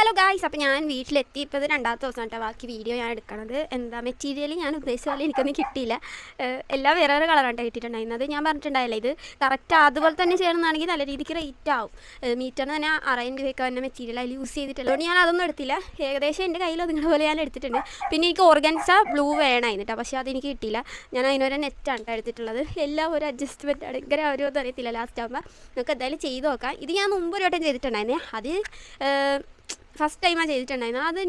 Hello guys, അപ്പോൾ ഞാൻ വീട്ടിലെത്തി. ഇപ്പോൾ ഇത് രണ്ടാമത്തെ ദിവസം കേട്ടോ ബാക്കി വീഡിയോ ഞാൻ എടുക്കണത്. എന്താ മെറ്റീരിയൽ ഞാൻ ഉദ്ദേശിച്ച പോലെ എനിക്കൊന്നും കിട്ടിയില്ല. എല്ലാം വേറെ വേറെ കളറാണ് കിട്ടിയിട്ടുണ്ടായിരുന്നത്. ഞാൻ പറഞ്ഞിട്ടുണ്ടായില്ല ഇത് കറക്റ്റ് അതുപോലെ തന്നെ ചെയ്യണമെന്നാണെങ്കിൽ നല്ല രീതിക്ക് റേറ്റ് ആവും. മീറ്ററിന് തന്നെ 6000 രൂപയൊക്കെ തന്നെ മെറ്റീരിയൽ അതിൽ യൂസ് ചെയ്തിട്ടുള്ളത്. അതുകൊണ്ട് ഞാൻ അതൊന്നും എടുത്തില്ല. ഏകദേശം എൻ്റെ കയ്യിൽ ഒതുങ്ങുന്ന പോലെ ഞാൻ എടുത്തിട്ടുണ്ട്. പിന്നെ എനിക്ക് ഓർഗൻസ ബ്ലൂ വേണമായിരുന്നു കേട്ടോ, പക്ഷേ അതെനിക്ക് കിട്ടിയില്ല. ഞാൻ അതിനൊരു നെറ്റാണ് എടുത്തിട്ടുള്ളത്. എല്ലാം ഒരു അഡ്ജസ്റ്റ്മെൻറ്റ് ആണ്. ഇങ്ങനെ അവരൊന്നും അറിയത്തില്ല. ലാസ്റ്റ് ആകുമ്പോൾ നമുക്ക് എന്തായാലും ചെയ്ത് നോക്കാം. ഇത് ഞാൻ മുമ്പ് ഒരു വട്ടം ചെയ്തിട്ടുണ്ടായിരുന്നേ. അത് ഫസ്റ്റ് ടൈമാണ് ചെയ്തിട്ടുണ്ടായിരുന്നത്. അത്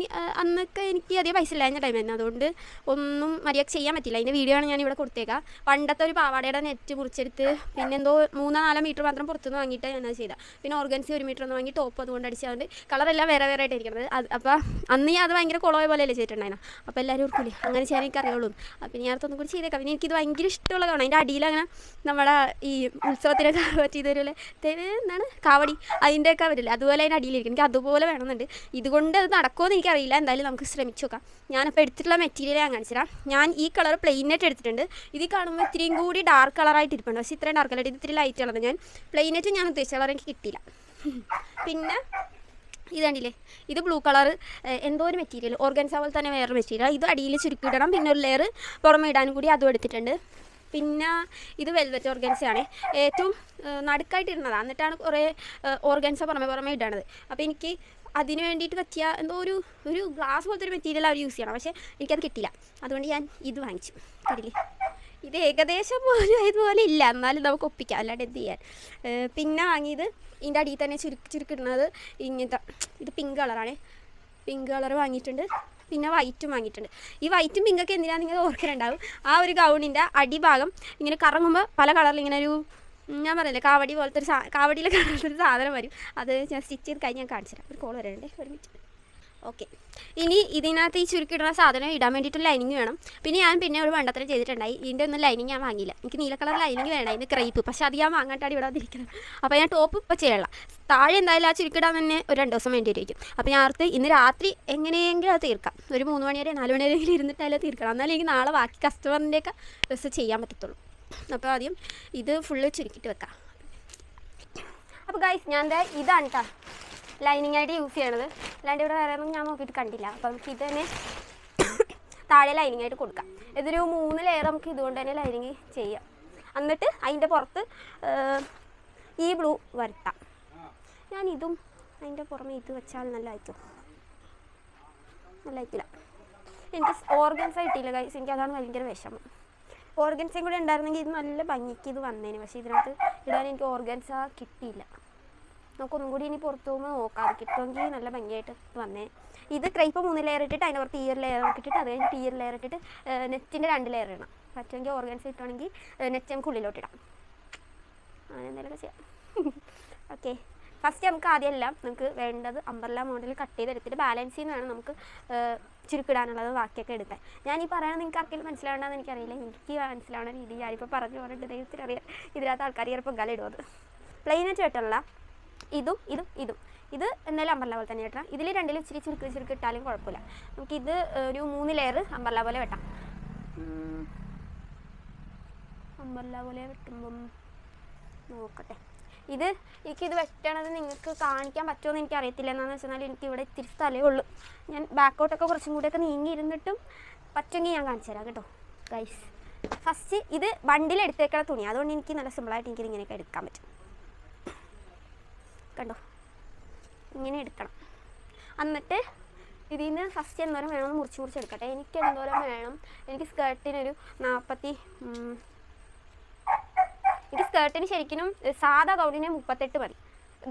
അന്നൊക്കെ എനിക്ക് അധികം പൈസ ഇല്ലാഞ്ഞ ടൈമായിരുന്നു. അതുകൊണ്ട് ഒന്നും മര്യാദ ചെയ്യാൻ പറ്റില്ല. അതിൻ്റെ വീഡിയോ ആണ് ഞാൻ ഇവിടെ കൊടുത്തേക്കാം. പണ്ടത്തെ ഒരു പാവാടയുടെ നെറ്റ് മുറിച്ചെടുത്ത് പിന്നെ എന്തോ 3-4 മീറ്റർ മാത്രം പുറത്തുനിന്ന് വാങ്ങിയിട്ട് ഞാനത് ചെയ്താൽ. പിന്നെ ഓർഗൻസി 1 മീറ്റർ ഒന്ന് വാങ്ങി ടോപ്പ് അതുകൊണ്ട് അടിച്ചതുകൊണ്ട് കളറെല്ലാം വേറെ വേറെ ആയിട്ടിരിക്കുന്നത്. അപ്പോൾ അന്ന് ഞാൻ അത് ഭയങ്കര കുളമായ പോലെയല്ലേ ചെയ്തിട്ടുണ്ടായിരുന്നു. അപ്പോൾ എല്ലാവരും ഓർക്കില്ലേ അങ്ങനെ ചെയ്യാൻ എനിക്ക് അറിയുള്ളൂ. അപ്പം ഞാൻ അടുത്തൊന്നും കൂടി ചെയ്തേക്കാം. പിന്നെ എനിക്കിത് ഭയങ്കര ഇഷ്ടമുള്ളതാണ്. അതിൻ്റെ അടിയിൽ അങ്ങനെ നമ്മുടെ ഈ ഉത്സവത്തിനൊക്കെ പറ്റിയതൊരു എന്താണ് കാവടി അതിൻ്റെയൊക്കെ വരില്ല, അതുപോലെ അതിൻ്റെ അടിയിലിരിക്കും. എനിക്ക് അതുപോലെ വേണമെന്നുണ്ട്. ഇതുകൊണ്ട് അത് നടക്കുമോ എന്ന് എനിക്കറിയില്ല. എന്തായാലും നമുക്ക് ശ്രമിച്ചു നോക്കാം. ഞാനിപ്പോൾ എടുത്തിട്ടുള്ള മെറ്റീരിയൽ ഞാൻ കാണിച്ചു തരാം. ഞാൻ ഈ കളർ പ്ലെയിൻ നെറ്റ് എടുത്തിട്ടുണ്ട്. ഇത് കാണുമ്പോൾ ഇത്രയും കൂടി ഡാർക്ക് കളറായിട്ട് ഇരിപ്പുണ്ട്. പക്ഷേ ഇത്രയും ഡാർക്ക് കളർ, ഇത് ഇത്തിരി ലൈറ്റ് കളർ. ഞാൻ പ്ലെയിൻ നെറ്റ് ഞാൻ ഉദ്ദേശിച്ച കളർ എനിക്ക് കിട്ടിയില്ല. പിന്നെ ഇത് കണ്ടില്ലേ, ഇത് ബ്ലൂ കളർ എന്തോ ഒരു മെറ്റീരിയൽ, ഓർഗൻസ പോലെ തന്നെ വേറൊരു മെറ്റീരിയൽ. ഇത് അടിയിൽ ചുരുക്കിയിടണം. പിന്നെ ഒരു ലെയർ പുറമെ ഇടാനും കൂടി അതും എടുത്തിട്ടുണ്ട്. പിന്നെ ഇത് വെൽവെറ്റ് ഓർഗൻസയാണ്. ഏറ്റവും നടുക്കായിട്ടിരുന്നതാണ്. എന്നിട്ടാണ് കുറേ ഓർഗൻസ പുറമെ ഇടണത്. അപ്പോൾ എനിക്ക് അതിന് വേണ്ടിയിട്ട് പറ്റിയ എന്തോ ഒരു ഗ്ലാസ് പോലത്തെ ഒരു മെറ്റീരിയൽ അവർ യൂസ് ചെയ്യണം. പക്ഷേ എനിക്കത് കിട്ടില്ല. അതുകൊണ്ട് ഞാൻ ഇത് വാങ്ങിച്ചു. കണ്ടില്ലേ, ഇത് ഏകദേശം പോലും ഇതുപോലെ ഇല്ല, എന്നാലും നമുക്ക് ഒപ്പിക്കാം, അല്ലാണ്ട് എന്ത് ചെയ്യാൻ. പിന്നെ വാങ്ങിയത് ഇതിൻ്റെ അടിയിൽ തന്നെ ചുരുക്കിടുന്നത് ഇങ്ങനത്തെ, ഇത് പിങ്ക് കളറാണ്. പിങ്ക് കളർ വാങ്ങിയിട്ടുണ്ട്. പിന്നെ വൈറ്റും വാങ്ങിയിട്ടുണ്ട്. ഈ വൈറ്റും പിങ്കൊക്കെ എന്തിനാണ് നിങ്ങൾ ഓർക്കുന്നുണ്ടാവും. ആ ഒരു ഗൗണിൻ്റെ അടിഭാഗം ഇങ്ങനെ കറങ്ങുമ്പോൾ പല കളറിൽ ഇങ്ങനെ ഒരു, ഞാൻ പറയില്ലേ, കാവടി പോലത്തെ ഒരു കാവടിയിൽ കാണുന്നൊരു സാധനം വരും. അത് ഞാൻ സ്റ്റിച്ച് ചെയ്ത് കഴിഞ്ഞ് ഞാൻ കാണിച്ചു തരാം. ഒരു കോൾ വരണ്ടേ, ഒരു മിനിറ്റ്. ഓക്കെ, ഇനി ഇതിനകത്ത് ഈ ചുരുക്കിടുന്ന സാധനം ഇടാൻ വേണ്ടിയിട്ട് ലൈനിങ് വേണം. പിന്നെ ഒരു വണ്ടത്തിന് ചെയ്തിട്ടുണ്ടായി. ഇതിൻ്റെ ഒന്നും ലൈനിങ് ഞാൻ വാങ്ങിയില്ല. എനിക്ക് നീല കളർ ലൈനിങ് വേണം, ഇതിന് ക്രൈപ്പ്. പക്ഷേ അത് ഞാൻ വാങ്ങാട്ടാണ് ഇവിടെ വന്നിരിക്കുന്നത്. അപ്പോൾ ഞാൻ ടോപ്പ് ഇപ്പോൾ ചെയ്യണം. താഴെ എന്തായാലും ആ ചുരുക്കിടാൻ തന്നെ ഒരു 2 ദിവസം വേണ്ടി വരും. അപ്പോൾ ഞാൻ ഓർത്ത് ഇന്ന് രാത്രി എങ്ങനെയെങ്കിലും അത് തീർക്കാം. ഒരു 3 മണി വരെ 4 മണി വരെയെങ്കിലും ഇരുന്നിട്ടായാലും തീർക്കണം. എന്നാലും എനിക്ക് നാളെ ബാക്കി കസ്റ്റമറിൻ്റെയൊക്കെ ഡ്രസ്സ് ചെയ്യാൻ പറ്റത്തുള്ളൂ. അപ്പോൾ ആദ്യം ഇത് ഫുള്ള് ചുരുക്കിയിട്ട് വെക്കാം. അപ്പോൾ ഗൈസ്, ഞാൻ ഇതാണ് കേട്ടോ ലൈനിങ് ആയിട്ട് യൂസ് ചെയ്യണത്. അല്ലാണ്ട് ഇവിടെ വേറെ ഒന്നും ഞാൻ നോക്കിയിട്ട് കണ്ടില്ല. അപ്പോൾ നമുക്ക് ഇത് തന്നെ താഴെ ലൈനിങ് ആയിട്ട് കൊടുക്കാം. ഇതൊരു 3 ലെയർ നമുക്ക് ഇതുകൊണ്ട് തന്നെ ലൈനിങ് ചെയ്യാം. എന്നിട്ട് അതിൻ്റെ പുറത്ത് ഈ ബ്ലൂ വരുത്താം. ഞാൻ ഇതും അതിൻ്റെ പുറമെ ഇത് വെച്ചാൽ നല്ലതായിരിക്കും. നല്ലതായിട്ടില്ല, എനിക്ക് ഓർഗൻസ കിട്ടിയില്ല ഗൈസ്. എനിക്ക് അതാണ് ഭയങ്കര വിഷമം. ഓർഗൻസയും കൂടെ ഉണ്ടായിരുന്നെങ്കിൽ ഇത് നല്ല ഭംഗിക്ക് ഇത് വന്നേന്. പക്ഷേ ഇതിനകത്ത് ഇടാൻ എനിക്ക് ഓർഗൻസ കിട്ടിയില്ല. നമുക്കൊന്നും കൂടി ഇനി പുറത്ത് പോകുമ്പോൾ നോക്കാം. അത് കിട്ടുമെങ്കിൽ നല്ല ഭംഗിയായിട്ട് വന്നേ. ഇത് ക്രൈപ്പ് 3 ലെയർ ഇട്ടിട്ട് അതിൻ്റെ പുറത്ത് ഈ ഒരു ലെയർ ഇട്ടിട്ട് അത് കഴിഞ്ഞിട്ട് ഈ ഒരു ലെയർ ഇട്ടിട്ട് നെറ്റിൻ്റെ 2 ലെയർ ഇടണം. പറ്റുമെങ്കിൽ ഓർഗൻസ ഇട്ടുവാണെങ്കിൽ നെറ്റ് നമുക്ക് ഉള്ളിലോട്ടിടാം. അങ്ങനെ എന്തെങ്കിലുമൊക്കെ ചെയ്യാം. ഓക്കെ, ഫസ്റ്റ് നമുക്ക് ആദ്യമെല്ലാം നമുക്ക് വേണ്ടത് അംബ്രല്ല മോഡൽ കട്ട് ചെയ്തെടുത്തിട്ട് ബാലൻസിൽ നിന്നാണ് നമുക്ക് ചുരുക്കിടാനുള്ളത് ബാക്കിയൊക്കെ എടുക്കാൻ. ഞാൻ ഈ പറയുന്നത് നിങ്ങൾക്ക് ആർക്കെങ്കിലും മനസ്സിലാവണമെന്ന് എനിക്കറിയില്ല. എനിക്ക് മനസ്സിലാവുന്ന രീതി ഞാനിപ്പോൾ പറഞ്ഞു പറഞ്ഞിട്ട് ദൈവത്തിന് അറിയാം. ഇതിനകത്ത് ആൾക്കാർ ചിലപ്പോൾ ഗല ഇടുന്നത് പ്ലെയിനായിട്ട് വെട്ടണല്ല. ഇതും ഇത് എന്തായാലും അംബ്രല്ല പോലെ തന്നെ വെട്ടാം. ഇതിൽ രണ്ടിലും ഇച്ചിരി ചുരുക്കിട്ടാലും കുഴപ്പമില്ല. നമുക്കിത് ഒരു 3 ലെയർ അംബ്രല്ല പോലെ വെട്ടാം. അംബ്രല്ല പോലെ വെട്ടുമ്പം നോക്കട്ടെ. എനിക്കിത് വെട്ടണത് നിങ്ങൾക്ക് കാണിക്കാൻ പറ്റുമോ എന്ന് എനിക്കറിയത്തില്ല. എന്താണെന്ന് വെച്ചാൽ എനിക്കിവിടെ ഇത്തിരി സ്ഥലമേ ഉള്ളൂ. ഞാൻ ബാക്കോട്ടൊക്കെ കുറച്ചും കൂടെയൊക്കെ നീങ്ങിയിരുന്നിട്ടും പറ്റുമെങ്കിൽ ഞാൻ കാണിച്ചു തരാം കേട്ടോ ഗൈസ്. ഫസ്റ്റ് ഇത് ബണ്ടിലെടുത്തേക്കണ തുണി, അതുകൊണ്ട് എനിക്ക് നല്ല സിമ്പിളായിട്ട് എനിക്കിത് ഇങ്ങനെയൊക്കെ എടുക്കാൻ പറ്റും. കണ്ടോ, ഇങ്ങനെ എടുക്കണം. എന്നിട്ട് ഇതിൽ നിന്ന് ഫസ്റ്റ് എന്തോരം വേണമെന്ന് മുറിച്ച് എടുക്കട്ടെ. എനിക്ക് എന്തോരം വേണം, എനിക്ക് സ്കേർട്ടിനൊരു 40, എനിക്ക് സ്കേർട്ടിന് ശരിക്കും സാധാ ഗൗണിന് 38 മതി.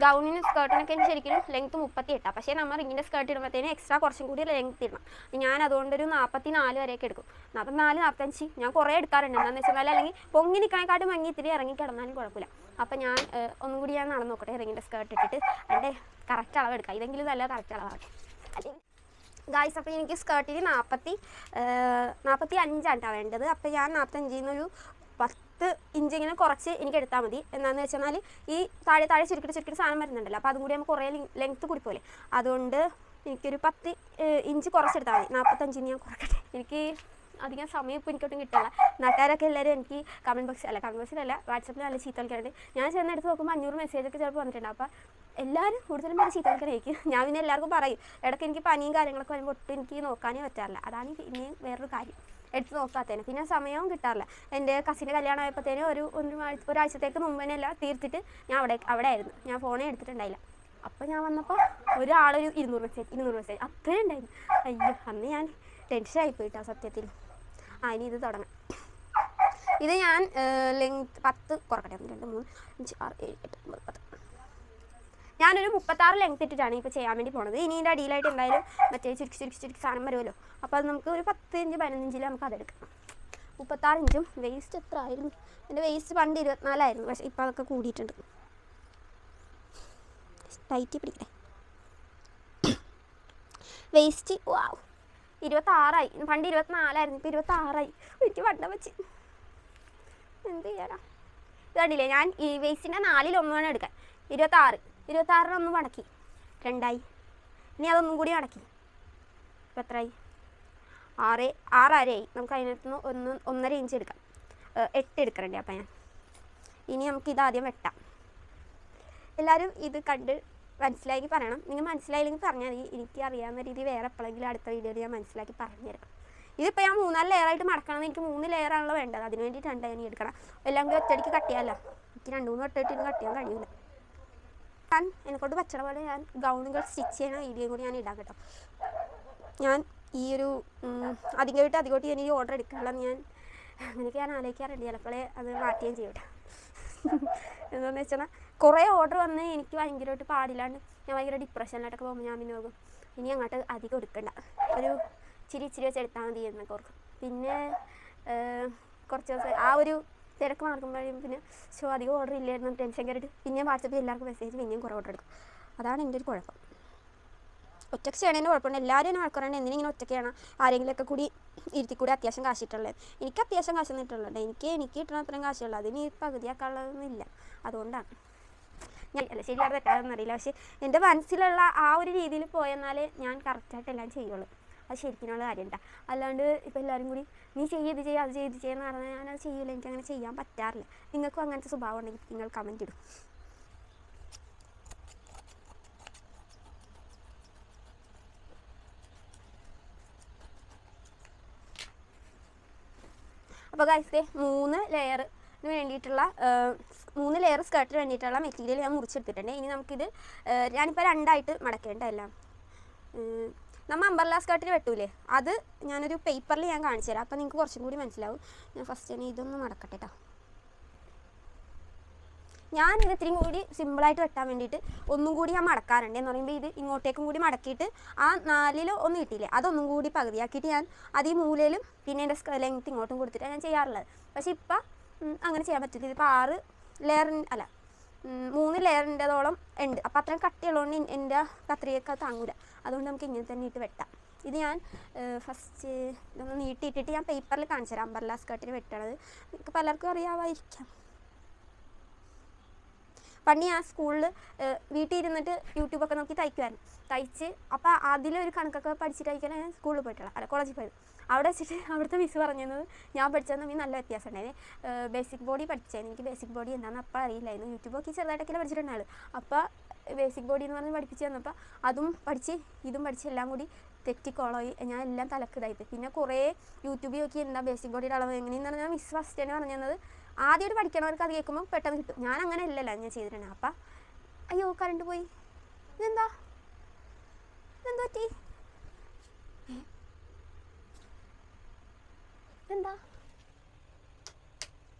ഗൗണിനും സ്കേർട്ടിനൊക്കെ എനിക്ക് ശരിക്കും ലെങ്ത്ത് 38. പക്ഷേ നമ്മൾ ഇങ്ങനെ സ്കേർട്ട് ഇടുമ്പോഴത്തേന് എക്സ്ട്രാ കുറച്ചും കൂടി ലെങ്ത്ത് ഇടണം. ഞാൻ അതുകൊണ്ടൊരു 44 വരെയൊക്കെ എടുക്കും. 44, 45 ഞാൻ കുറേ എടുക്കാറുണ്ട്. എന്താണെന്ന് വെച്ചാൽ അല്ലെങ്കിൽ പൊങ്ങി നിൽക്കാനെക്കാട്ടും ഭംഗി ഇത്തിരി ഇറങ്ങി കിടന്നാലും കുഴപ്പമില്ല. അപ്പോൾ ഞാൻ ഒന്നും കൂടി ഞാൻ നടന്ന് നോക്കട്ടെ. ഇറങ്ങിൻ്റെ സ്കേർട്ട് ഇട്ടിട്ട് അതിൻ്റെ കറക്റ്റ് അളവ് എടുക്കാം. ഇതെങ്കിലും നല്ല കറക്റ്റ് അളവാണ് ഗായ്സ്. അപ്പോൾ എനിക്ക് സ്കേർട്ടിന് 45 വേണ്ടത്. അപ്പോൾ ഞാൻ 45 നിന്നൊരു 10 ഇഞ്ച് ഇങ്ങനെ കുറച്ച് എനിക്ക് എടുത്താൽ മതി. എന്താണെന്ന് വെച്ചാൽ ഈ താഴെ ചുരുക്കിട്ട് സാധനം വരുന്നുണ്ടല്ലോ. അപ്പോൾ അതും കൂടി നമുക്ക് കുറേ ലെങ്ത്ത് കൂടി പോലെ. അതുകൊണ്ട് എനിക്കൊരു 10 ഇഞ്ച് കുറച്ചെടുത്താൽ മതി. 45 ഞാൻ കുറക്കട്ടെ. എനിക്ക് അധികം സമയം ഇപ്പോൾ എനിക്കൊട്ടും കിട്ടില്ല. നാട്ടുകാരൊക്കെ എല്ലാവരും എനിക്ക് കമൻറ്റ് ബോക്സിലല്ല വാട്സപ്പിൽ നല്ല ചീത്ത കളിക്കാറുണ്ട്. ഞാൻ ചെന്നെടുത്ത് നോക്കുമ്പോൾ 500 മെസ്സേജൊക്കെ ചിലപ്പോൾ വന്നിട്ടുണ്ട്. അപ്പോൾ എല്ലാവരും കൂടുതലും പേര് ചീത്ത വിളിക്കണേക്കും. ഞാൻ പിന്നെ എല്ലാവർക്കും പറയും, ഇടയ്ക്ക് എനിക്ക് പനിയും കാര്യങ്ങളൊക്കെ വരുമ്പോൾ ഒട്ടും എനിക്ക് നോക്കാനേ പറ്റാറില്ല. അതാണ് പിന്നെയും വേറൊരു കാര്യം എടുത്ത് നോക്കാത്തതിന്. പിന്നെ സമയവും കിട്ടാറില്ല. എൻ്റെ കസിൻ്റെ കല്യാണം ആയപ്പോഴത്തേനും ഒരാഴ്ചത്തേക്ക് മുമ്പ് തന്നെ എല്ലാം തീർത്തിട്ട് ഞാൻ അവിടെ ആയിരുന്നു. ഞാൻ ഫോണേ എടുത്തിട്ടുണ്ടായില്ല. അപ്പോൾ ഞാൻ വന്നപ്പോൾ ഒരാളൊരു 200 മെസ്സേജ് അത്രയും ഉണ്ടായിരുന്നു. അയ്യോ, അന്ന് ഞാൻ ടെൻഷനായി പോയിട്ടാ സത്യത്തിൽ. ഇനി ഇത് തുടങ്ങാം. ഇത് ഞാൻ ലെങ്ത് 10 കുറക്കട്ടെ. 1 2 3 5 6 7 8 9 10. ഞാനൊരു 36 ലെങ്ത് ഇട്ടിട്ടാണ് ഇപ്പോൾ ചെയ്യാൻ വേണ്ടി പോണത്. ഇനി ഇതിൻ്റെ അടിയിലായിട്ട് എന്തായാലും മറ്റേ ചുരുക്കി സാധനം വരുമല്ലോ. അപ്പോൾ അത് നമുക്ക് ഒരു 10 ഇഞ്ച് 15 ഇഞ്ചിൽ നമുക്ക് അതെടുക്കാം. 36 ഇഞ്ചും. വേസ്റ്റ് എത്ര ആയിരുന്നു? എൻ്റെ വേസ്റ്റ് പണ്ട് 24 ആയിരുന്നു. പക്ഷേ ഇപ്പോൾ അതൊക്കെ കൂടിയിട്ടുണ്ട്. ടൈറ്റ് പിടിക്കട്ടെ. വേസ്റ്റ് 26 പണ്ട് 24 ആയിരുന്നു. ഇപ്പോൾ 26 എനിക്ക് വണ്ണം വെച്ച് എന്ത് ചെയ്യാനാ? ഇത് കണ്ടില്ലേ, ഞാൻ ഈ വേസ്റ്റിൻ്റെ 4/1 വേണം എടുക്കാൻ. 26 മടക്കി 2 ഇനി അതൊന്നും കൂടി മടക്കി. ഇപ്പം എത്രയായി? 6.5 നമുക്ക് അതിനകത്ത് നിന്ന് 1.5 ഇഞ്ച് എടുക്കാം. 8 എടുക്കണ്ടേ. അപ്പം ഇനി നമുക്കിത് ആദ്യം വെട്ടാം. എല്ലാവരും ഇത് കണ്ട് മനസ്സിലാക്കി പറയണം. നിങ്ങൾ മനസ്സിലായില്ലെങ്കിൽ പറഞ്ഞാൽ മതി. എനിക്ക് അറിയാവുന്ന രീതി വേറെ എപ്പോഴെങ്കിലും അടുത്ത വീഡിയോയിൽ ഞാൻ മനസ്സിലാക്കി പറഞ്ഞു തരാം. ഇതിപ്പോൾ ഞാൻ 3-4 ലെയറായിട്ട് മടക്കണം. എനിക്ക് 3 ലെയറാണല്ലോ വേണ്ടത്. അതിന് വേണ്ടിയിട്ടാണ് ഇനി എടുക്കണം. എല്ലാം കൂടി ഒറ്റയടിക്ക് കട്ട് ചെയ്യാമല്ലോ. എനിക്ക് 2-3 വട്ടമായിട്ട് ഇനി കട്ട് ചെയ്യാൻ കഴിയില്ല. എന്നെക്കൊണ്ട് പച്ചട പോലെ ഞാൻ ഗൗണുകൾ സ്റ്റിച്ച് ചെയ്യുന്ന വീഡിയോ കൂടി ഞാൻ ഇടാം കേട്ടോ. ഞാൻ ഈ ഒരു അധികമായിട്ട് ഞാൻ ഈ ഓർഡർ എടുക്കാനുള്ള അങ്ങനെയൊക്കെ ഞാൻ ആലോചിക്കാറുണ്ട്. ചിലപ്പോഴേ അത് മാറ്റുകയും ചെയ്യട്ടെ. എന്താണെന്ന് വെച്ചാൽ കുറേ ഓർഡർ വന്ന് എനിക്ക് ഭയങ്കരമായിട്ട് പാടില്ലാണ്ട് ഞാൻ ഭയങ്കര ഡിപ്രഷനിലായിട്ടൊക്കെ പോകുമ്പോൾ ഞാൻ പിന്നെ നോക്കും ഇനി അങ്ങോട്ട് അധികം എടുക്കണ്ട, ഒരു ഇച്ചിരി വെച്ച് എടുത്താൽ മതി എന്നൊക്കെ ഓർക്കും. പിന്നെ കുറച്ച് ദിവസം ആ ഒരു തിരക്ക് മാർക്കുമ്പോഴും പിന്നെ അധികം ഓർഡർ ഇല്ലായിരുന്നു ടെൻഷൻ കയറിയിട്ട് പിന്നെയും വാട്സപ്പിൽ എല്ലാവർക്കും മെസ്സേജ് പിന്നെയും കുറേ ഓർഡർ എടുക്കും. അതാണ് എൻ്റെ ഒരു കുഴപ്പം. ഒറ്റയ്ക്ക് ചെയ്യണതിൻ്റെ കുഴപ്പമുണ്ട്. എല്ലാവരും എന്നെ വഴക്കുറേണ്ട എന്തിനിങ്ങനെ ഒറ്റയ്ക്കാണ് ആരെങ്കിലുമൊക്കെ കൂടി ഇരുത്തിക്കൂടി അത്യാവശ്യം കാശിട്ടുള്ളത്. എനിക്ക് അത്യാവശ്യം കാശ് തന്നിട്ടുള്ളത്. എനിക്ക് കിട്ടണ അത്രയും കാശുള്ളത്. അതിന് പകുതിയാക്കാനുള്ളതൊന്നുമില്ല. അതുകൊണ്ടാണ് ശരിയാണ് തെറ്റാതെന്നറിയില്ല. പക്ഷേ എൻ്റെ മനസ്സിലുള്ള ആ ഒരു രീതിയിൽ പോയെന്നാലേ ഞാൻ കറക്റ്റായിട്ട് എല്ലാം ചെയ്യുള്ളൂ. അത് ശരിക്കുള്ള കാര്യം ഉണ്ടാ. അല്ലാണ്ട് ഇപ്പോൾ എല്ലാവരും കൂടി നീ ഇത് ചെയ്യുക അത് ചെയ്യുന്ന പറഞ്ഞാൽ ഞാനത് ചെയ്യില്ല. എനിക്കങ്ങനെ ചെയ്യാൻ പറ്റാറില്ല. നിങ്ങൾക്കും അങ്ങനത്തെ സ്വഭാവം ഉണ്ടെങ്കിൽ നിങ്ങൾ കമൻറ്റ് ഇടും. അപ്പോൾ ഗൈസ് 3 ലെയറിന് വേണ്ടിയിട്ടുള്ള 3 ലെയർ സ്കേർട്ടിന് വേണ്ടിയിട്ടുള്ള മെറ്റീരിയൽ ഞാൻ മുറിച്ചെടുത്തിട്ടുണ്ട്. ഇനി നമുക്കിത് ഞാനിപ്പോൾ 2ആയിട്ട് മടക്കേണ്ടതല്ല. നമ്മൾ അംബർല സ്കേർട്ടിന് വെട്ടൂലേ, അത് ഞാനൊരു പേപ്പറിൽ ഞാൻ കാണിച്ചു തരാം. അപ്പോൾ നിങ്ങൾക്ക് കുറച്ചും കൂടി മനസ്സിലാവും. ഞാൻ ഫസ്റ്റ് തന്നെ ഇതൊന്ന് മടക്കട്ടെ കേട്ടോ. ഞാനിത് ഇത്തിരി കൂടി സിമ്പിളായിട്ട് വെട്ടാൻ വേണ്ടിയിട്ട് ഒന്നും കൂടി ഞാൻ മടക്കാറുണ്ട്. എന്ന് പറയുമ്പോൾ ഇത് ഇങ്ങോട്ടേക്കും കൂടി മടക്കിയിട്ട് ആ 4 ഒന്ന് കിട്ടിയില്ലേ അതൊന്നും കൂടി പകുതിയാക്കിയിട്ട് ഞാൻ അത് ഈ മൂലയിലും പിന്നെ എൻ്റെ ലെങ്ത്ത് ഇങ്ങോട്ടും കൊടുത്തിട്ടാണ് ഞാൻ ചെയ്യാറുള്ളത്. പക്ഷേ ഇപ്പം അങ്ങനെ ചെയ്യാൻ പറ്റില്ല. ഇതിപ്പോൾ 6 ലെയറിൻ്റെ 3 ലെയറിൻ്റെതോളം ഉണ്ട്. അപ്പോൾ അത്രയും കട്ടിയുള്ളതുകൊണ്ട് എൻ്റെ കത്രികയൊക്കെ താങ്ങൂല. അതുകൊണ്ട് നമുക്ക് ഇങ്ങനെ തന്നെ ഇട്ട് വെട്ടാം. ഇത് ഞാൻ ഫസ്റ്റ് ഇതൊന്ന് നീട്ടിയിട്ടിട്ട് ഞാൻ പേപ്പറിൽ കാണിച്ചു തരാം. അംബർല സ്കേർട്ടിന് വെട്ടണത് നിങ്ങൾക്ക് പലർക്കും അറിയാമായിരിക്കാം. പണ്ട് ഞാൻ സ്കൂളിൽ വീട്ടിൽ ഇരുന്നിട്ട് യൂട്യൂബൊക്കെ നോക്കി തയ്ച്ച് അപ്പോൾ അതിലൊരു കണക്കൊക്കെ പഠിച്ചിട്ടായിരിക്കണം ഞാൻ സ്കൂളിൽ പോയിട്ടുള്ള കോളേജിൽ പോയത്. അവിടെ വെച്ചിട്ട് അവിടുത്തെ മിസ് പറഞ്ഞത് ഞാൻ പഠിച്ചത് തമ്മിൽ നല്ല വ്യത്യാസം ഉണ്ടായിരുന്നു. ബേസിക് ബോഡി പഠിച്ചായിരുന്നു. എനിക്ക് ബേസിക് ബോഡി എന്താണെന്ന് അപ്പോൾ അറിയില്ലായിരുന്നു. യൂട്യൂബ് നോക്കി ചെറുതായിട്ടൊക്കെ പഠിച്ചിട്ടുണ്ടായിരുന്നു. അപ്പോൾ ബേസിക് ബോഡി എന്ന് പറഞ്ഞ് പഠിപ്പിച്ച് തന്നപ്പോൾ അതും പഠിച്ച് ഇതും പഠിച്ച് എല്ലാം കൂടി തെറ്റിക്കോളായി. ഞാൻ എല്ലാം തലക്കിതായിപ്പോയി. പിന്നെ കുറേ യൂട്യൂബിൽ നോക്കി എന്താ ബേസിക് ബോഡിയുടെ അളവ് എങ്ങനെയെന്ന് പറഞ്ഞാൽ മിസ് ഫസ്റ്റ് തന്നെ പറഞ്ഞു തന്നത് ആദ്യമായിട്ട് പഠിക്കണവർക്ക് അത് കേൾക്കുമ്പോൾ പെട്ടെന്ന് കിട്ടും. ഞാൻ അങ്ങനെ അല്ലല്ലോ ഞാൻ ചെയ്തിട്ടുണ്ട്. അപ്പം അയ്യോ കറണ്ട് പോയി. ഇതെന്താ പറ്റി? എന്താ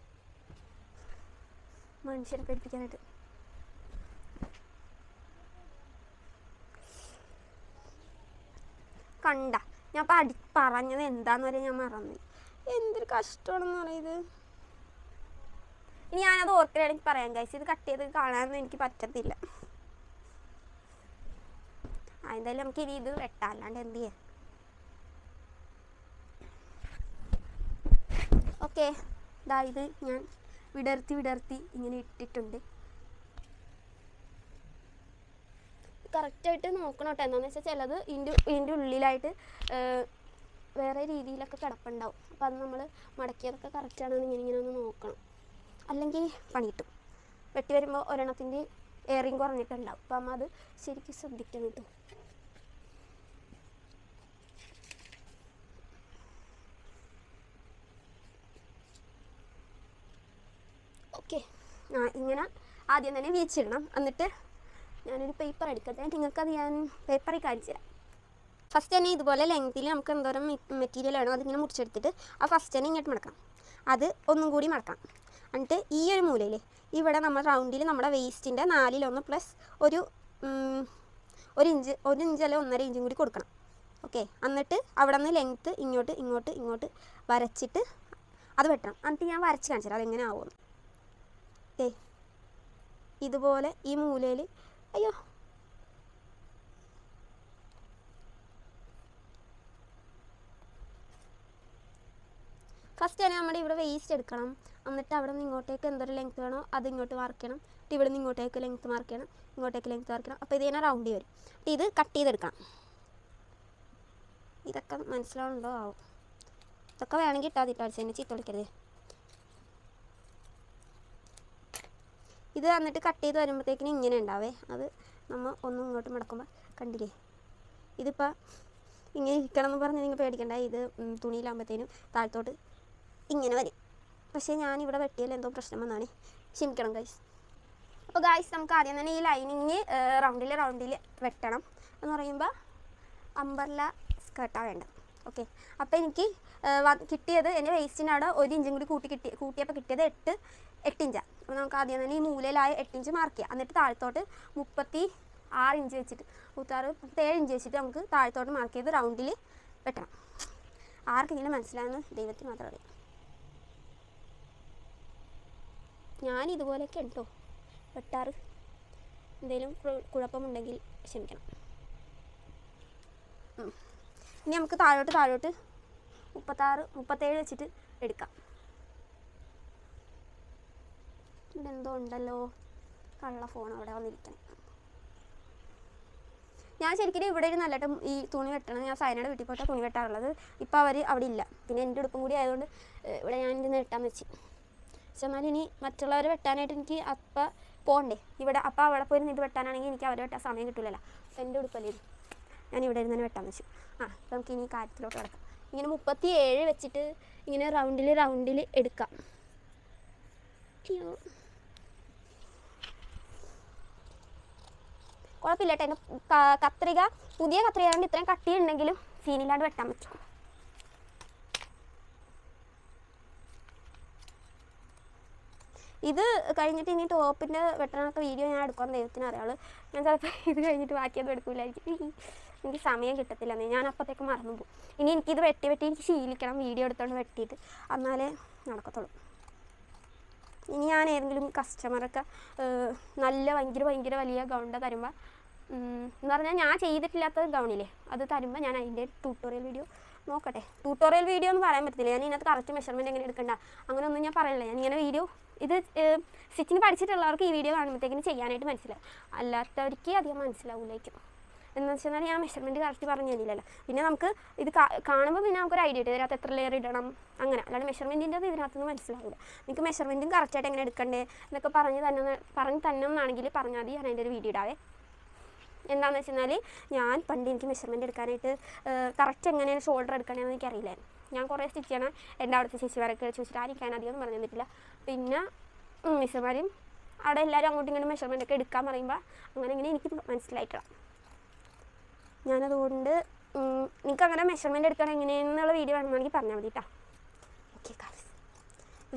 മനുഷ്യരെ പേടിപ്പിക്കാനായിട്ട്. കണ്ട ഞാൻ പറഞ്ഞത് എന്താന്ന് വരെ ഞാൻ മറന്നു. എന്തൊരു കഷ്ടമാണെന്ന് പറയുന്നത്. ഇനി ഞാനത് ഓർക്കുകയാണെങ്കിൽ പറയാം ഗൈസ്. ഇത് കട്ട് ചെയ്ത് കാണാനൊന്നും എനിക്ക് പറ്റത്തില്ല. എന്തായാലും നമുക്ക് ഇനി ഇത് വെട്ടാം, അല്ലാണ്ട് എന്ത് ചെയ്യാം. ഓക്കെ, ഇത് ഞാൻ വിടർത്തി ഇങ്ങനെ ഇട്ടിട്ടുണ്ട്. കറക്റ്റായിട്ട് നോക്കണം കേട്ടോ. എന്താണെന്ന് വെച്ചാൽ ചിലത് ഇതിൻ്റെ ഉള്ളിലായിട്ട് വേറെ രീതിയിലൊക്കെ കിടപ്പുണ്ടാവും. അപ്പോൾ അത് നമ്മൾ മടക്കിയതൊക്കെ കറക്റ്റാണെന്ന് ഇങ്ങനെ ഒന്ന് നോക്കണം. അല്ലെങ്കിൽ പണി കിട്ടും. വെട്ടി വരുമ്പോൾ ഒരെണ്ണത്തിൻ്റെ എയറിങ് കുറഞ്ഞിട്ടുണ്ടാവും. അപ്പം അമ്മ അത് ശരിക്കും ശ്രദ്ധിക്കണം കേട്ടോ. ഓക്കെ, ഇങ്ങനെ ആദ്യം തന്നെ വീച്ചിടണം. എന്നിട്ട് ഞാനൊരു പേപ്പർ എടുക്കട്ടെ, നിങ്ങൾക്കത് ഞാൻ പേപ്പറിൽ കാണിച്ചു തരാം. ഫസ്റ്റ് തന്നെ ഇതുപോലെ ലെങ്ത്തിൽ നമുക്ക് എന്തോരം മെറ്റീരിയൽ വേണോ അതിങ്ങനെ മുറിച്ചെടുത്തിട്ട് ആ ഫസ്റ്റ് തന്നെ ഇങ്ങോട്ട് മടക്കാം. അത് ഒന്നും കൂടി മടക്കാം. എന്നിട്ട് ഈ ഒരു മൂലയിൽ ഇവിടെ നമ്മൾ റൗണ്ടിൽ നമ്മുടെ വേസ്റ്റിൻ്റെ 4/1 പ്ലസ് ഒരു ഇഞ്ച്, 1 ഇഞ്ച് അല്ല 1.5 ഇഞ്ചും കൂടി കൊടുക്കണം. ഓക്കെ, എന്നിട്ട് അവിടെ നിന്ന് ലെങ്ത്ത് ഇങ്ങോട്ട് വരച്ചിട്ട് അത് വെട്ടണം. എന്നിട്ട് ഞാൻ വരച്ച് കാണിച്ചു തരാം അതെങ്ങനെ ആവുമെന്ന്. ഇതുപോലെ ഈ മൂലയിൽ ഫസ്റ്റ് തന്നെ നമ്മുടെ ഇവിടെ വേസ്റ്റ് എടുക്കണം. എന്നിട്ട് അവിടെ നിന്ന് ഇങ്ങോട്ടേക്ക് എന്തൊരു ലെങ്ത്ത് വേണോ അത് ഇങ്ങോട്ട് മാർക്ക് ചെയ്യണം. ഇവിടെ നിന്ന് ഇങ്ങോട്ടേക്ക് ലെങ്ത്ത് മാർക്ക് ചെയ്യണം, ഇങ്ങോട്ടേക്ക് ലെങ്ത്ത് മാർക്ക് ചെയ്യണം. അപ്പോൾ ഇത് തന്നെ റൗണ്ട് വരും. ഇത് കട്ട് ചെയ്തെടുക്കണം. ഇതൊക്കെ മനസ്സിലാവുന്നുണ്ടോ ആവും. ഇതൊക്കെ വേണമെങ്കിൽ ഇട്ടാൽ അടിച്ച് തന്നെ ചീത്ത വിളിക്കരുത്. ഇത് എന്നിട്ട് കട്ട് ചെയ്ത് വരുമ്പോഴത്തേക്കിനും ഇങ്ങനെ ഉണ്ടാവേ. അത് നമ്മൾ ഒന്നും ഇങ്ങോട്ട് മടക്കുമ്പോൾ കണ്ടില്ലേ, ഇതിപ്പോൾ ഇങ്ങനെ ഇരിക്കണം എന്ന് പറഞ്ഞ് നിങ്ങൾ പേടിക്കണ്ട. ഇത് തുണിയിലാകുമ്പോഴത്തേനും താഴത്തോട്ട് ഇങ്ങനെ വരും. പക്ഷേ ഞാനിവിടെ വെട്ടിയാൽ എന്തോ പ്രശ്നം വന്നാണ്, ക്ഷമിക്കണം ഗൈസ്. അപ്പോൾ ഗൈസ് നമുക്ക് ആദ്യം തന്നെ ഈ ലൈനിങ് റൗണ്ടിൽ വെട്ടണം. എന്ന് പറയുമ്പോൾ അംബർല സ്കേർട്ടാണ് വേണ്ടത്. ഓക്കെ, അപ്പോൾ എനിക്ക് കിട്ടിയത് എൻ്റെ വേസ്റ്റിൻ്റെ അവിടെ 1 ഇഞ്ചും കൂടി കൂട്ടിയപ്പോൾ കിട്ടിയത് 8 ഇഞ്ചാണ്. അപ്പോൾ നമുക്ക് ആദ്യം തന്നെ ഈ മൂലയിലായ 8 ഇഞ്ച് മാർക്ക് ചെയ്യാം. എന്നിട്ട് താഴത്തോട്ട് 36 ഇഞ്ച് വെച്ചിട്ട് 37 ഇഞ്ച് വെച്ചിട്ട് നമുക്ക് താഴത്തോട്ട് മാർക്ക് ചെയ്ത് റൗണ്ടിൽ വെട്ടണം. ആർക്കെങ്കിലും മനസ്സിലായെന്ന് ദൈവത്തിന് മാത്രം അറിയാം. ഞാനിതുപോലെയൊക്കെ ഉണ്ടോ വെട്ടാറ്. എന്തെങ്കിലും കുഴപ്പമുണ്ടെങ്കിൽ ക്ഷമിക്കണം. ഇനി നമുക്ക് താഴോട്ട് 36, 37 വെച്ചിട്ട് എടുക്കാം. ഇവിടെ എന്തോ ഉണ്ടല്ലോ, കള്ള ഫോൺ അവിടെ വന്നിരിക്കണം. ഞാൻ ശരിക്കും ഇവിടെ ഒരു നല്ലതായിട്ട് ഈ തുണി വെട്ടണം. ഞാൻ സൈനയുടെ വീട്ടിൽ പോയിട്ട് തുണി വെട്ടാറുള്ളത്. ഇപ്പോൾ അവർ അവിടെ ഇല്ല. പിന്നെ എൻ്റെ ഉടുപ്പും കൂടി ആയതുകൊണ്ട് ഇവിടെ ഞാൻ ഇരുന്ന് വെട്ടാന്ന് വെച്ച്. പക്ഷെ എന്നാലും ഇനി മറ്റുള്ളവർ വെട്ടാനായിട്ട് എനിക്ക് അപ്പം പോകണ്ടേ ഇവിടെ. അപ്പം അവിടെ പോയി ഇത് വെട്ടാനാണെങ്കിൽ എനിക്ക് അവരെ വെട്ടാൻ സമയം കിട്ടില്ലല്ലോ. അപ്പം എൻ്റെ ഉടുപ്പല്ലേ ഇത്, ഞാൻ ഇവിടെ ഇരുന്ന് തന്നെ വെട്ടാന്ന് വെച്ചു. അപ്പം നമുക്ക് ഇനി കാര്യത്തിലോട്ട് കിടക്കാം. ഇങ്ങനെ 37 വെച്ചിട്ട് ഇങ്ങനെ റൗണ്ടിൽ എടുക്കാം. കുഴപ്പമില്ല കേട്ടോ. എൻ്റെ കത്രിക പുതിയ കത്രിക കൊണ്ട് ഇത്രയും കട്ടിയുണ്ടെങ്കിലും സീനില്ലാണ്ട് വെട്ടാൻ പറ്റും. ഇത് കഴിഞ്ഞിട്ട് ഇനി ടോപ്പിൻ്റെ വെട്ടണമൊക്കെ വീഡിയോ ഞാൻ എടുക്കാൻ ദൈവത്തിന് അറിയാളൂ. ഞാൻ ചിലപ്പോൾ ഇത് കഴിഞ്ഞിട്ട് ബാക്കിയൊന്നും എടുക്കില്ലായിരിക്കും. എനിക്ക് സമയം കിട്ടത്തില്ലെന്നേ, ഞാൻ അപ്പോഴത്തേക്ക് മറന്നു പോകും. ഇനി എനിക്കിത് വെട്ടി എനിക്ക് ശീലിക്കണം, വീഡിയോ എടുത്തോണ്ട് വെട്ടിയിട്ട്, എന്നാലേ നടക്കത്തുള്ളൂ. ഇനി ഞാൻ ഏതെങ്കിലും കസ്റ്റമറൊക്കെ നല്ല ഭയങ്കര വലിയ ഗൗണ്ട തരുമ്പോൾ എന്ന് പറഞ്ഞാൽ ഞാൻ ചെയ്തിട്ടില്ലാത്ത ഗൗണില്ലേ അത് തരുമ്പോൾ ഞാൻ അതിൻ്റെ ട്യൂട്ടോറിയൽ വീഡിയോ നോക്കട്ടെ. ട്യൂട്ടോറിയൽ വീഡിയോ എന്ന് പറയാൻ പറ്റത്തില്ല. ഞാൻ ഇതിനകത്ത് കറക്റ്റ് മെഷർമെൻറ്റ് എങ്ങനെ എടുക്കണ്ട അങ്ങനെയൊന്നും ഞാൻ പറയില്ല. ഞാനിങ്ങനെ വീഡിയോ ഇത് സ്റ്റിച്ചിങ് പഠിച്ചിട്ടുള്ളവർക്ക് ഈ വീഡിയോ കാണുമ്പോഴത്തേക്കിന് ചെയ്യാനായിട്ട് മനസ്സിലാവും. അല്ലാത്തവർക്ക് അധികം മനസ്സിലാവില്ലായിരിക്കും. എന്ന് വെച്ചാൽ ഞാൻ മെഷർമെൻറ്റ് കറക്റ്റ് പറഞ്ഞു തന്നില്ലല്ലോ. പിന്നെ നമുക്ക് ഇത് കാണുമ്പോൾ പിന്നെ നമുക്കൊരു ഐഡിയ കിട്ടും ഇതിനകത്ത് എത്ര ലെയർ ഇടണം അങ്ങനെ. അല്ലാണ്ട് മെഷർമെൻറ്റിൻ്റെ ഇതിനകത്തൊന്നും മനസ്സിലാവില്ല. നിങ്ങൾക്ക് മെഷർമെൻറ്റും കറക്റ്റായിട്ട് എങ്ങനെ എടുക്കണ്ടേ എന്നൊക്കെ പറഞ്ഞു തന്നെന്നാണെങ്കിൽ പറഞ്ഞാൽ മതി, ഞാൻ അതിൻ്റെ ഒരു വീഡിയോ ഇടാവേ. എന്താണെന്ന് വെച്ച് കഴിഞ്ഞാൽ ഞാൻ പണ്ട് എനിക്ക് മെഷർമെൻറ്റ് എടുക്കാനായിട്ട് കറക്റ്റ് എങ്ങനെയാണ് ഷോൾഡർ എടുക്കണമെന്ന് എനിക്കറിയില്ലായിരുന്നു. ഞാൻ കുറേ സ്റ്റിച്ച് ചെയ്യണം എൻ്റെ അവിടുത്തെ ചേച്ചിമാരൊക്കെ ചോദിച്ചിട്ട് ആയിരിക്കാൻ അധികം പറഞ്ഞു തന്നിട്ടില്ല. പിന്നെ മിസ്സുമാരും അവിടെ എല്ലാവരും അങ്ങോട്ടും ഇങ്ങോട്ടും മെഷർമെൻറ്റൊക്കെ എടുക്കാൻ പറയുമ്പോൾ അങ്ങനെ എനിക്ക് മനസ്സിലായിട്ടില്ല. ഞാനതുകൊണ്ട് നിങ്ങൾക്ക് അങ്ങനെ മെഷർമെൻറ്റ് എടുക്കണം എങ്ങനെയെന്നുള്ള വീഡിയോ വേണമെങ്കിൽ പറഞ്ഞാൽ മതി കേട്ടോ. ഓക്കെ ഗൈസ്,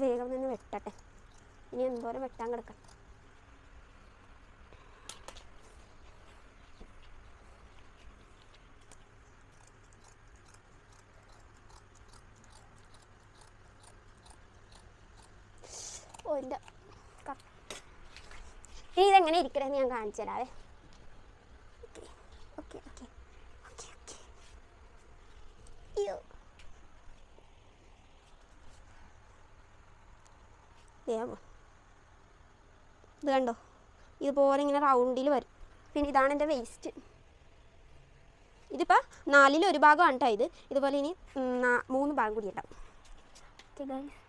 വേഗം തന്നെ വെട്ടട്ടെ. ഇനി എന്തോരം വെട്ടാൻ കിടക്കാം. എൻ്റെ ഇനി ഇതെങ്ങനെ ഇരിക്കണമെന്ന് ഞാൻ കാണിച്ചു തരാവേ. ഓക്കെ ഇത് കണ്ടോ, ഇതുപോലെ ഇങ്ങനെ റൗണ്ടിൽ വരും. പിന്നെ ഇതാണ് എൻ്റെ വേസ്റ്റ്. ഇതിപ്പോൾ 4-1 ഭാഗമാണ് കേട്ടോ. ഇതുപോലെ ഇനി 3 ഭാഗം കൂടി ഉണ്ടാവും. Okay guys,